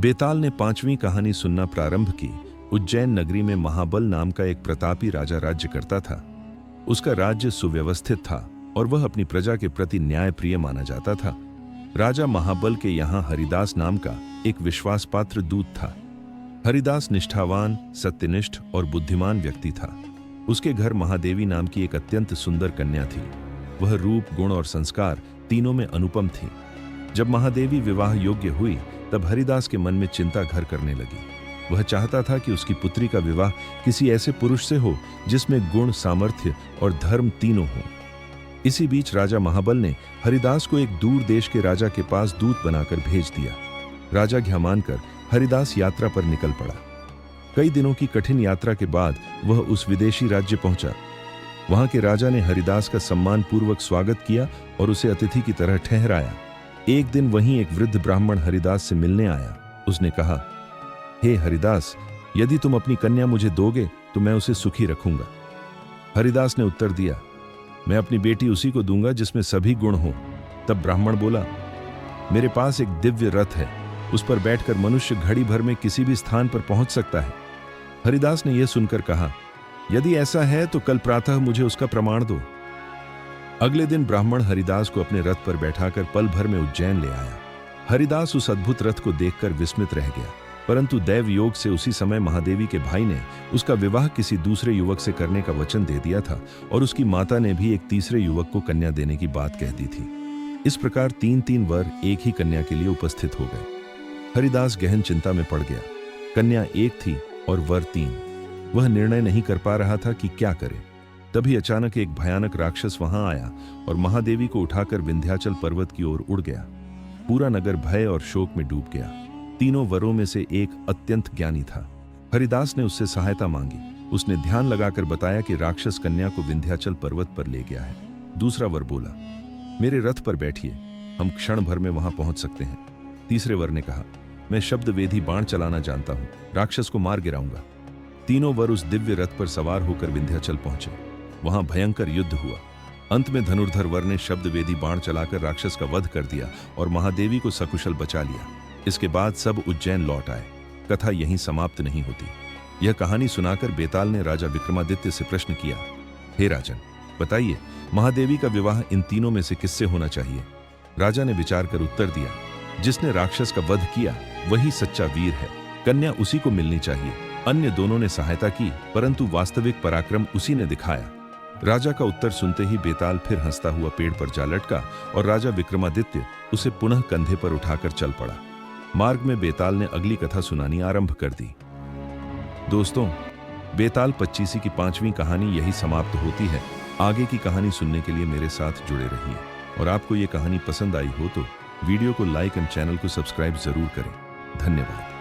बेताल ने पांचवी कहानी सुनना प्रारंभ की। उज्जैन नगरी में महाबल नाम का एक प्रतापी राजा राज्य करता था। उसका राज्य सुव्यवस्थित था और वह अपनी प्रजा के प्रति न्यायप्रिय माना जाता था। राजा महाबल के यहाँ हरिदास नाम का एक विश्वासपात्र दूत था। हरिदास निष्ठावान, सत्यनिष्ठ और बुद्धिमान व्यक्ति था। उसके घर महादेवी नाम की एक अत्यंत सुंदर कन्या थी। वह रूप, गुण और संस्कार तीनों में अनुपम थी। जब महादेवी विवाह योग्य हुई तब हरिदास के मन में चिंता घर करने लगी। वह चाहता था कि उसकी पुत्री का विवाह किसी ऐसे पुरुष से हो जिसमें गुण, सामर्थ्य और धर्म तीनों हों। इसी बीच राजा महाबल ने हरिदास को एक दूर देश के राजा के पास दूत बनाकर भेज दिया। राजा घ्या मानकर हरिदास यात्रा पर निकल पड़ा। कई दिनों की कठिन यात्रा के बाद वह उस विदेशी राज्य पहुंचा। वहां के राजा ने हरिदास का सम्मानपूर्वक स्वागत किया और उसे अतिथि की तरह ठहराया। एक दिन वहीं एक वृद्ध ब्राह्मण हरिदास से मिलने आया। उसने कहा, हे हरिदास, यदि तुम अपनी कन्या मुझे दोगे तो मैं उसे सुखी रखूंगा। हरिदास ने उत्तर दिया, मैं अपनी बेटी उसी को दूंगा जिसमें सभी गुण हों। तब ब्राह्मण बोला, मेरे पास एक दिव्य रथ है, उस पर बैठकर मनुष्य घड़ी भर में किसी भी स्थान पर पहुंच सकता है। हरिदास ने यह सुनकर कहा, यदि ऐसा है तो कल प्रातः मुझे उसका प्रमाण दो। अगले दिन ब्राह्मण हरिदास को अपने रथ पर बैठाकर पल भर में उज्जैन ले आया। हरिदास उस अद्भुत रथ को देखकर विस्मित रह गया, परंतु दैव योग से उसी समय महादेवी के भाई ने उसका विवाह किसी दूसरे युवक से करने का वचन दे दिया था और उसकी माता ने भी एक तीसरे युवक को कन्या देने की बात कह दी थी। इस प्रकार तीन वर एक ही कन्या के लिए उपस्थित हो गए। हरिदास गहन चिंता में पड़ गया। कन्या एक थी और वर 3। वह निर्णय नहीं कर पा रहा था कि क्या करे। तभी अचानक एक भयानक राक्षस वहां आया और महादेवी को उठाकर विंध्याचल पर्वत की ओर उड़ गया। पूरा नगर भय और शोक में डूब गया। तीनों वरों में से एक अत्यंत ज्ञानी था। हरिदास ने उससे सहायता मांगी। उसने ध्यान लगाकर बताया कि राक्षस कन्या को विंध्याचल पर्वत पर ले गया है। दूसरा वर बोला, मेरे रथ पर बैठिए, हम क्षण भर में वहां पहुंच सकते हैं। तीसरे वर ने कहा, मैं शब्द वेधी बाण चलाना जानता हूं, राक्षस को मार गिराऊंगा। तीनों वर उस दिव्य रथ पर सवार होकर विंध्याचल पहुंचे। वहां भयंकर युद्ध हुआ। अंत में धनुर्धर वर ने शब्द वेदी बाण चलाकर राक्षस का वध कर दिया और महादेवी को सकुशल बचा लिया। इसके बाद सब उज्जैन लौट आए। कथा यहीं समाप्त नहीं होती। यह कहानी सुनाकर बेताल ने राजा विक्रमादित्य से प्रश्न किया, हे राजन, बताइए महादेवी का विवाह इन तीनों में से किससे होना चाहिए? राजा ने विचार कर उत्तर दिया, जिसने राक्षस का वध किया वही सच्चा वीर है। कन्या उसी को मिलनी चाहिए। अन्य दोनों ने सहायता की, परंतु वास्तविक पराक्रम उसी ने दिखाया। राजा का उत्तर सुनते ही बेताल फिर हंसता हुआ पेड़ पर जा लटका और राजा विक्रमादित्य उसे पुनः कंधे पर उठाकर चल पड़ा। मार्ग में बेताल ने अगली कथा सुनानी आरंभ कर दी। दोस्तों, बेताल 25 की 5वीं कहानी यही समाप्त होती है। आगे की कहानी सुनने के लिए मेरे साथ जुड़े रहिए और आपको ये कहानी पसंद आई हो तो वीडियो को लाइक एंड चैनल को सब्सक्राइब जरूर करें। धन्यवाद।